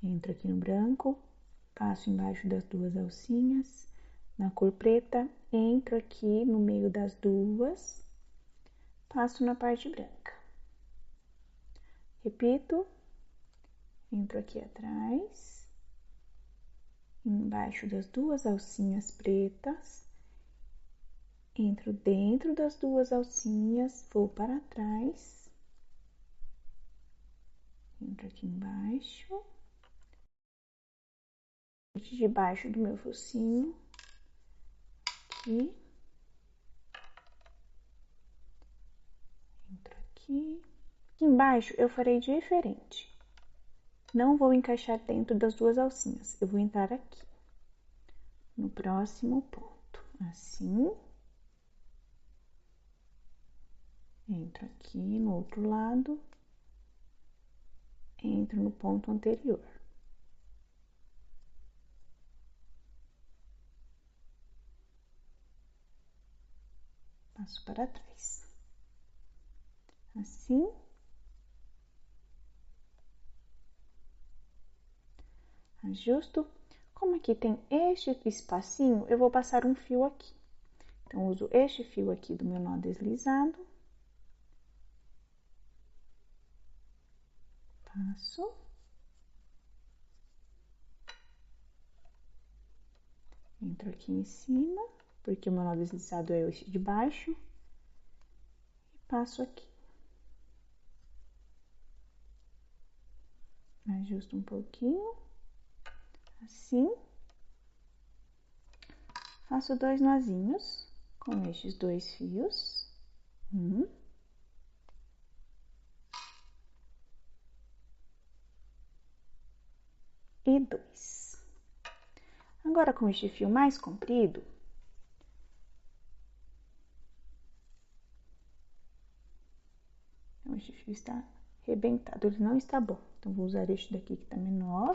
S1: entro aqui no branco, passo embaixo das duas alcinhas, na cor preta, entro aqui no meio das duas, passo na parte branca. Repito, entro aqui atrás, embaixo das duas alcinhas pretas, entro dentro das duas alcinhas, vou para trás, entro aqui embaixo, debaixo do meu focinho, aqui, entro aqui. Aqui embaixo eu farei diferente. Não vou encaixar dentro das duas alcinhas, eu vou entrar aqui, no próximo ponto, assim. Entro aqui no outro lado, entro no ponto anterior. Passo para trás. Assim. Ajusto. Como aqui tem este espacinho, eu vou passar um fio aqui. Então, uso este fio aqui do meu nó deslizado. Passo. Entro aqui em cima, porque o meu nó deslizado é este de baixo. E passo aqui. Ajusto um pouquinho. Assim. Faço 2 nozinhos com estes 2 fios. E 2. Agora, com este fio mais comprido, então, este fio está arrebentado, ele não está bom. Então, vou usar este daqui que está menor.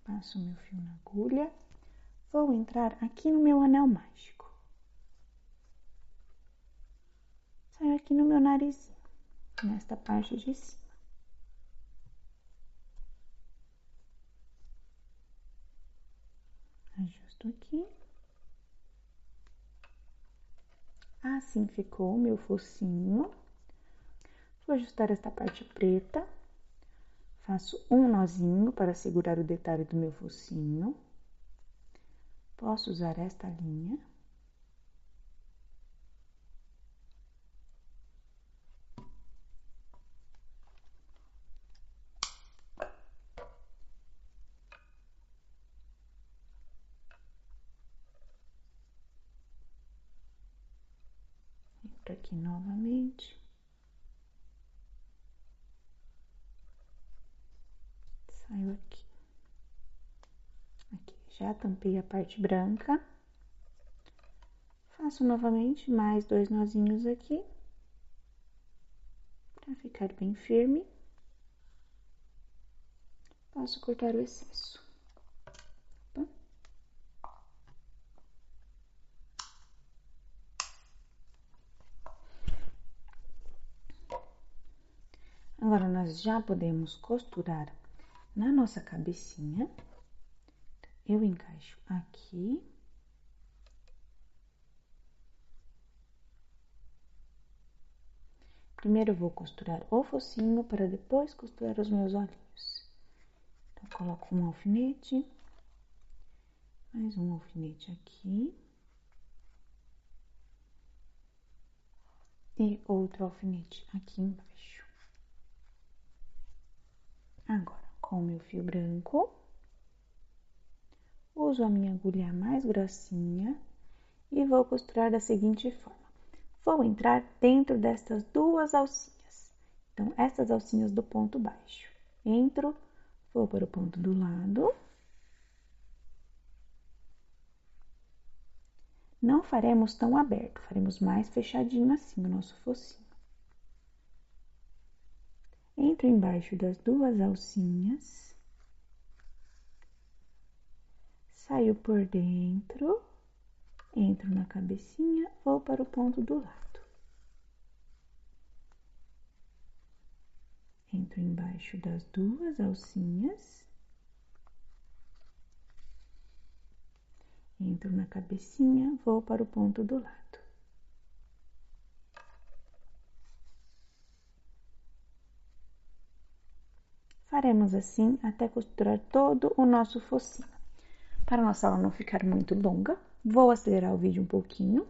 S1: Passo o meu fio na agulha. Vou entrar aqui no meu anel mágico. Saio aqui no meu narizinho, nesta parte de cima. Ajusto aqui. Assim ficou o meu focinho. Vou ajustar esta parte preta. Faço um nozinho para segurar o detalhe do meu focinho. Posso usar esta linha. Entro aqui novamente. Saio aqui. Aqui, já tampei a parte branca. Faço novamente mais 2 nozinhos aqui. Para ficar bem firme. Posso cortar o excesso. Tá? Agora, nós já podemos costurar na nossa cabecinha. Eu encaixo aqui. Primeiro eu vou costurar o focinho para depois costurar os meus olhinhos. Então, coloco um alfinete, mais um alfinete aqui. E outro alfinete aqui embaixo. Agora, com meu fio branco. Uso a minha agulha mais grossinha e vou costurar da seguinte forma. Vou entrar dentro destas duas alcinhas. Então, essas alcinhas do ponto baixo. Entro, vou para o ponto do lado. Não faremos tão aberto, faremos mais fechadinho assim o nosso focinho. Entro embaixo das duas alcinhas. Saio por dentro. Entro na cabecinha, vou para o ponto do lado. Entro embaixo das duas alcinhas. Entro na cabecinha, vou para o ponto do lado. Faremos assim até costurar todo o nosso focinho. Para nossa aula não ficar muito longa, vou acelerar o vídeo um pouquinho.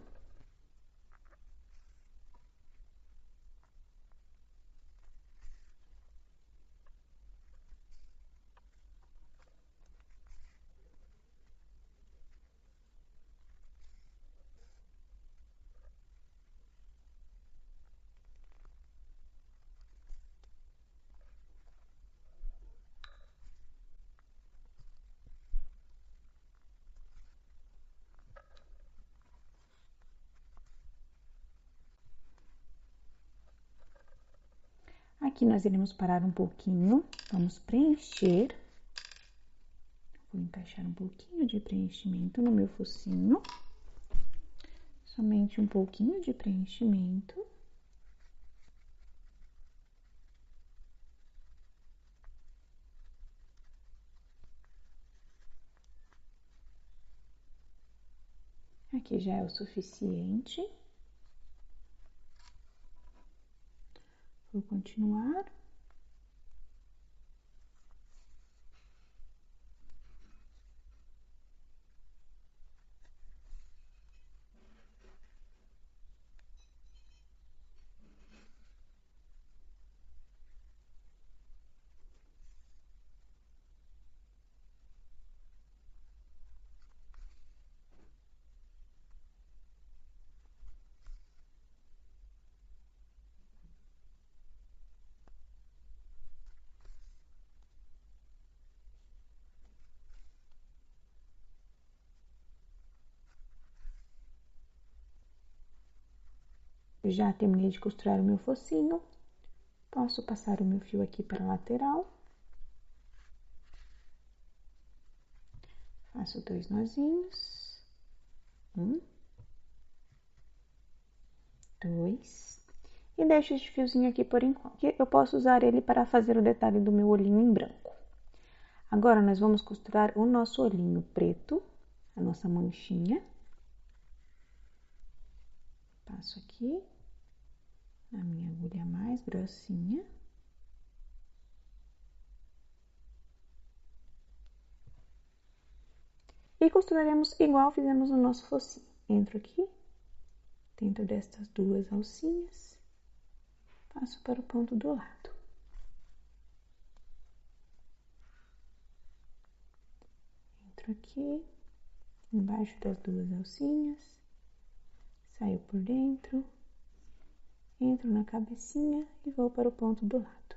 S1: Aqui nós iremos parar um pouquinho, vamos preencher. Vou encaixar um pouquinho de preenchimento no meu focinho. Somente um pouquinho de preenchimento. Aqui já é o suficiente. Vou continuar. Já terminei de costurar o meu focinho. Posso passar o meu fio aqui para a lateral. Faço 2 nozinhos. 1, 2. E deixo este fiozinho aqui por enquanto. Eu posso usar ele para fazer o detalhe do meu olhinho em branco. Agora, nós vamos costurar o nosso olhinho preto, a nossa manchinha. Passo aqui na minha agulha mais grossinha. E costuraremos igual fizemos no nosso focinho. Entro aqui, dentro destas duas alcinhas, passo para o ponto do lado. Entro aqui, embaixo das duas alcinhas, saio por dentro, entro na cabecinha e vou para o ponto do lado.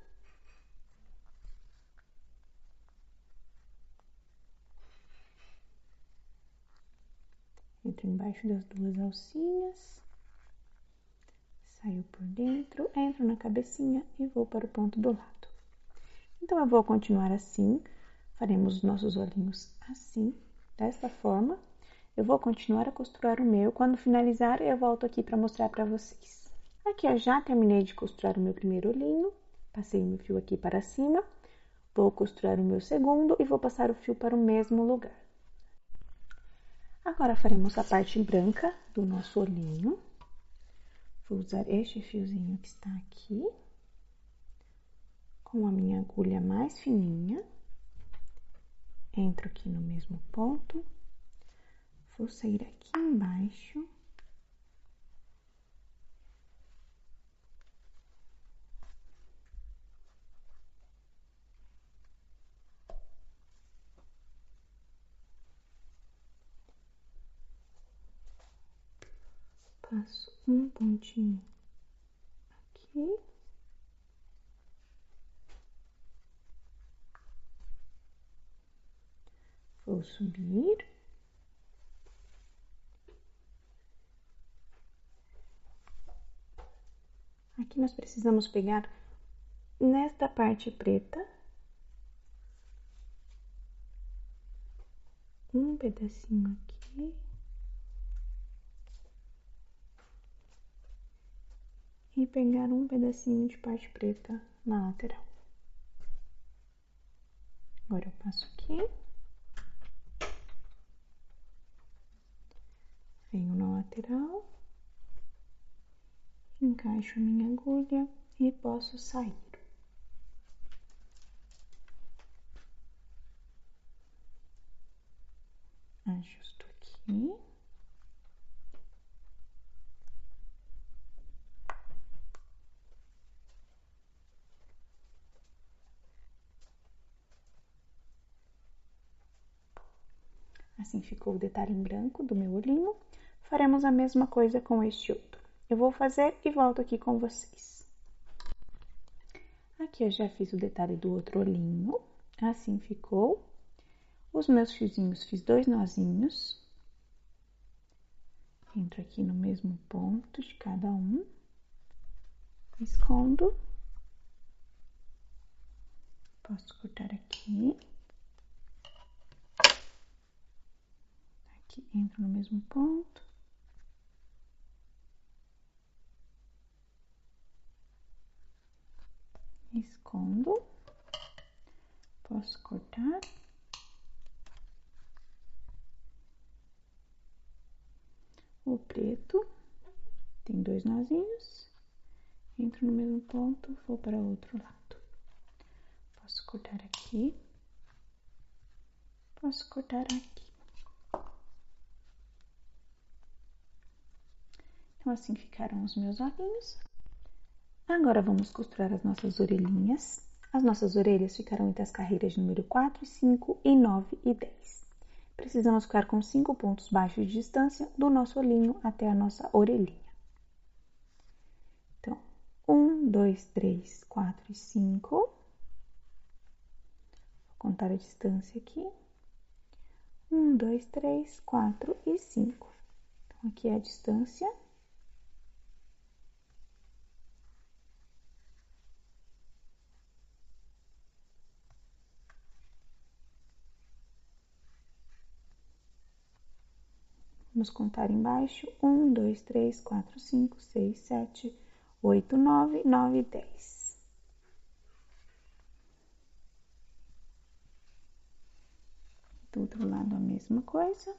S1: Entro embaixo das duas alcinhas, saio por dentro, entro na cabecinha e vou para o ponto do lado. Então, eu vou continuar assim, faremos os nossos olhinhos assim, desta forma. Eu vou continuar a costurar o meu, quando finalizar eu volto aqui para mostrar para vocês. Aqui eu já terminei de costurar o meu primeiro olhinho, passei o meu fio aqui para cima, vou costurar o meu segundo e vou passar o fio para o mesmo lugar. Agora, faremos a parte branca do nosso olhinho. Vou usar este fiozinho que está aqui, com a minha agulha mais fininha. Entro aqui no mesmo ponto, vou sair aqui embaixo. Faço um pontinho aqui. Vou subir. Aqui nós precisamos pegar nesta parte preta um pedacinho aqui e pegar um pedacinho de parte preta na lateral. Agora eu passo aqui, venho na lateral, encaixo a minha agulha e posso sair. Ajusto aqui. Assim ficou o detalhe em branco do meu olhinho. Faremos a mesma coisa com este outro. Eu vou fazer e volto aqui com vocês. Aqui eu já fiz o detalhe do outro olhinho. Assim ficou. Os meus fiozinhos, fiz 2 nozinhos. Entro aqui no mesmo ponto de cada um. Escondo. Posso cortar aqui. Aqui entro no mesmo ponto. Escondo. Posso cortar. O preto tem 2 nozinhos. Entro no mesmo ponto, vou para o outro lado. Posso cortar aqui. Posso cortar aqui. Então, assim ficaram os meus olhinhos. Agora, vamos costurar as nossas orelhinhas. As nossas orelhas ficarão entre as carreiras número 4, 5 e 9 e 10. Precisamos ficar com 5 pontos baixos de distância do nosso olhinho até a nossa orelhinha. Então, 1, 2, 3, 4 e 5. Vou contar a distância aqui. 1, 2, 3, 4 e 5. Então, aqui é a distância. Vamos contar embaixo. 1, 2, 3, 4, 5, 6, 7, 8, 9, 9 e 10. Do outro lado a mesma coisa.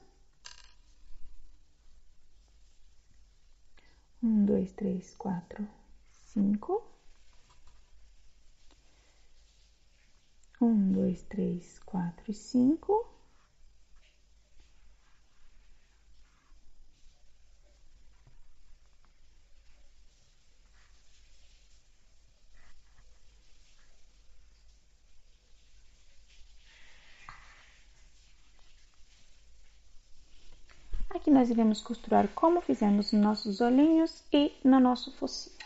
S1: 1, 2, 3, 4, 5. 1, 2, 3, 4 e 5. Aqui nós iremos costurar como fizemos nos nossos olhinhos e no nosso focinho.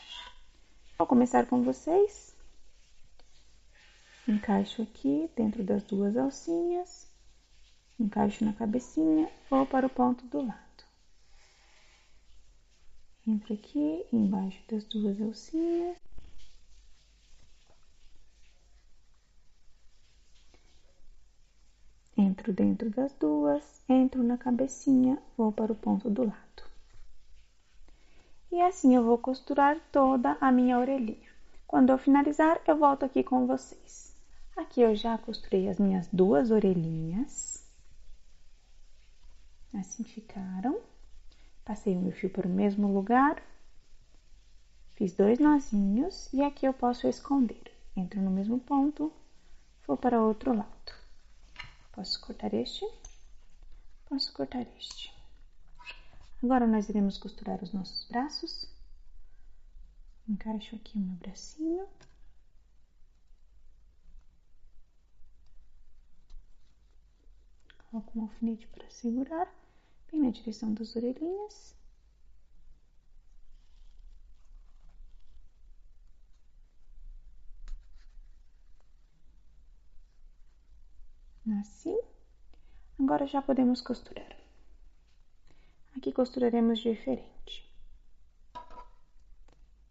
S1: Vou começar com vocês. Encaixo aqui dentro das 2 alcinhas. Encaixo na cabecinha, vou para o ponto do lado. Entro aqui embaixo das 2 alcinhas. Entro dentro das 2, entro na cabecinha, vou para o ponto do lado. E assim eu vou costurar toda a minha orelhinha. Quando eu finalizar, eu volto aqui com vocês. Aqui eu já costurei as minhas 2 orelhinhas. Assim ficaram. Passei o meu fio para o mesmo lugar. Fiz 2 nozinhos e aqui eu posso esconder. Entro no mesmo ponto, vou para o outro lado. Posso cortar este, posso cortar este. Agora, nós iremos costurar os nossos braços. Encaixo aqui o meu bracinho. Coloco um alfinete para segurar, bem na direção das orelhinhas. Assim. Agora já podemos costurar. Aqui costuraremos diferente.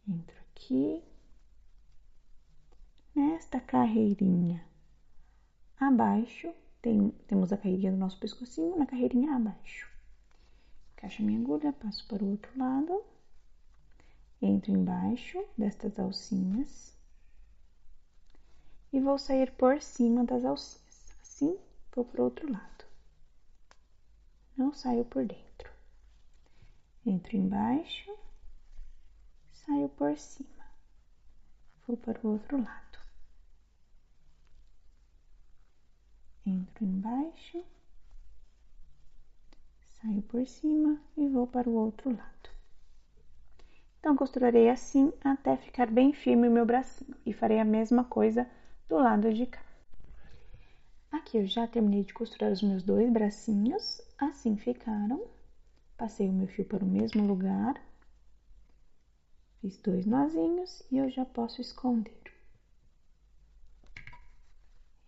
S1: Entro aqui. Nesta carreirinha abaixo, temos a carreirinha do nosso pescocinho, na carreirinha abaixo. Encaixo a minha agulha, passo para o outro lado. Entro embaixo destas alcinhas. E vou sair por cima das alcinhas. Assim, vou para o outro lado. Não saio por dentro. Entro embaixo, saio por cima. Vou para o outro lado. Entro embaixo, saio por cima e vou para o outro lado. Então, costurarei assim até ficar bem firme o meu bracinho. E farei a mesma coisa do lado de cá. Aqui eu já terminei de costurar os meus dois bracinhos. Assim ficaram. Passei o meu fio para o mesmo lugar. Fiz 2 nozinhos e eu já posso esconder.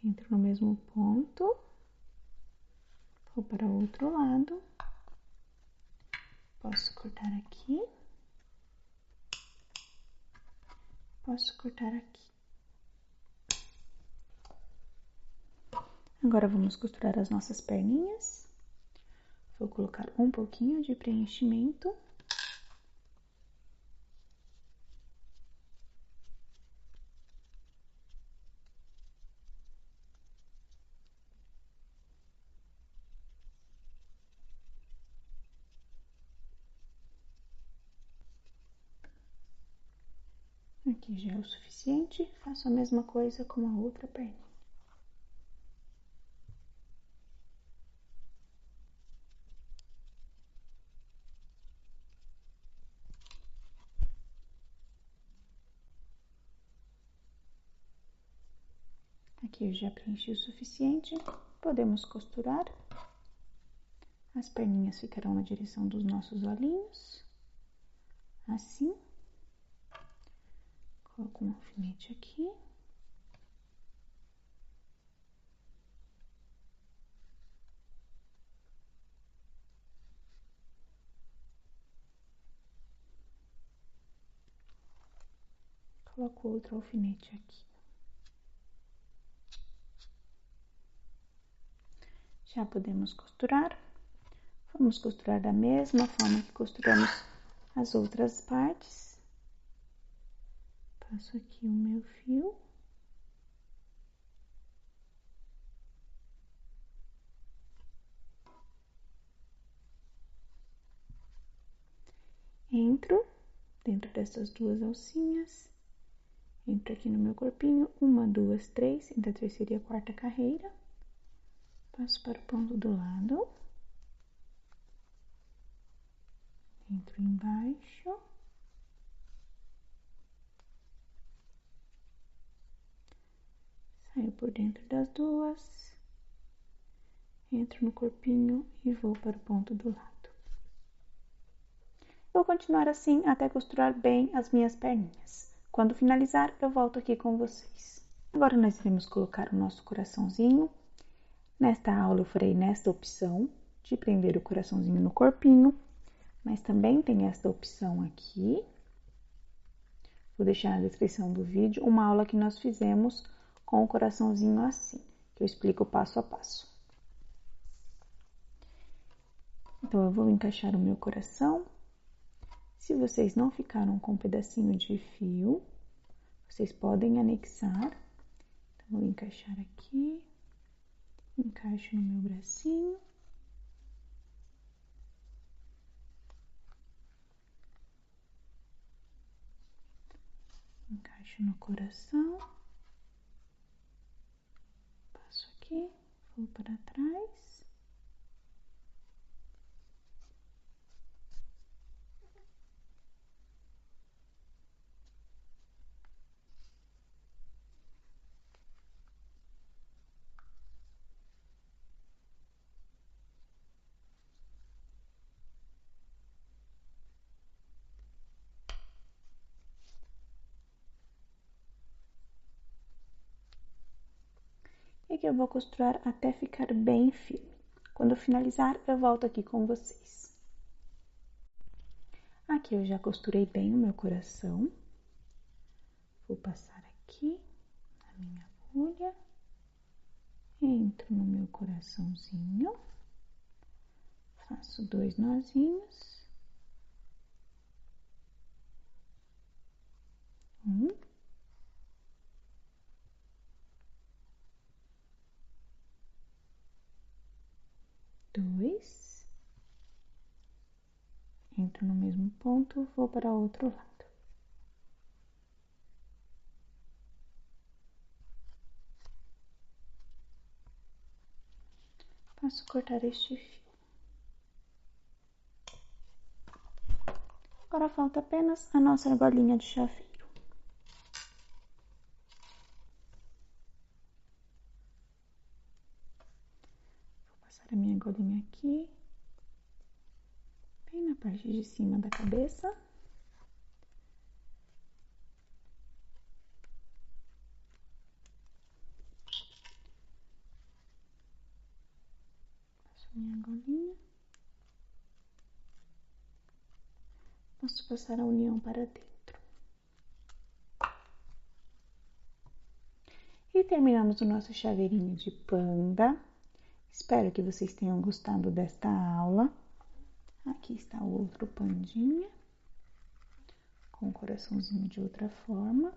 S1: Entro no mesmo ponto. Vou para o outro lado. Posso cortar aqui. Posso cortar aqui. Agora vamos costurar as nossas perninhas. Vou colocar um pouquinho de preenchimento. Aqui já é o suficiente, faço a mesma coisa com a outra perna. Aqui eu já preenchi o suficiente, podemos costurar. As perninhas ficarão na direção dos nossos olhinhos, assim. Coloco um alfinete aqui. Coloco outro alfinete aqui. Já podemos costurar. Vamos costurar da mesma forma que costuramos as outras partes. Passo aqui o meu fio. Entro dentro dessas duas alcinhas. Entro aqui no meu corpinho, 1, 2, 3, entre a terceira e a quarta carreira. Passo para o ponto do lado. Entro embaixo. Saio por dentro das duas. Entro no corpinho e vou para o ponto do lado. Vou continuar assim até costurar bem as minhas perninhas. Quando finalizar, eu volto aqui com vocês. Agora nós iremos colocar o nosso coraçãozinho. Nesta aula eu farei nesta opção de prender o coraçãozinho no corpinho, mas também tem esta opção aqui. Vou deixar na descrição do vídeo uma aula que nós fizemos com o coraçãozinho assim, que eu explico passo a passo. Então, eu vou encaixar o meu coração. Se vocês não ficaram com um pedacinho de fio, vocês podem anexar. Então, vou encaixar aqui, encaixo no meu bracinho. Encaixo no coração. Passo aqui, vou para trás. E que eu vou costurar até ficar bem firme. Quando eu finalizar, eu volto aqui com vocês. Aqui eu já costurei bem o meu coração. Vou passar aqui na minha agulha. Entro no meu coraçãozinho. Faço 2 nozinhos. 1. 2. Entro no mesmo ponto, vou para o outro lado. Passo a cortar este fio. Agora falta apenas a nossa argolinha de chaveiro. Vou passar a minha argolinha aqui, bem na parte de cima da cabeça. Passo a minha argolinha. Posso passar a união para dentro. E terminamos o nosso chaveirinho de panda. Espero que vocês tenham gostado desta aula. Aqui está o outro pandinha, com o coraçãozinho de outra forma.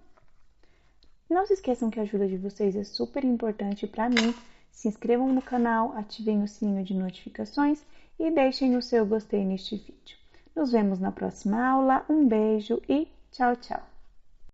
S1: Não se esqueçam que a ajuda de vocês é super importante para mim. Se inscrevam no canal, ativem o sininho de notificações e deixem o seu gostei neste vídeo. Nos vemos na próxima aula. Um beijo e tchau, tchau!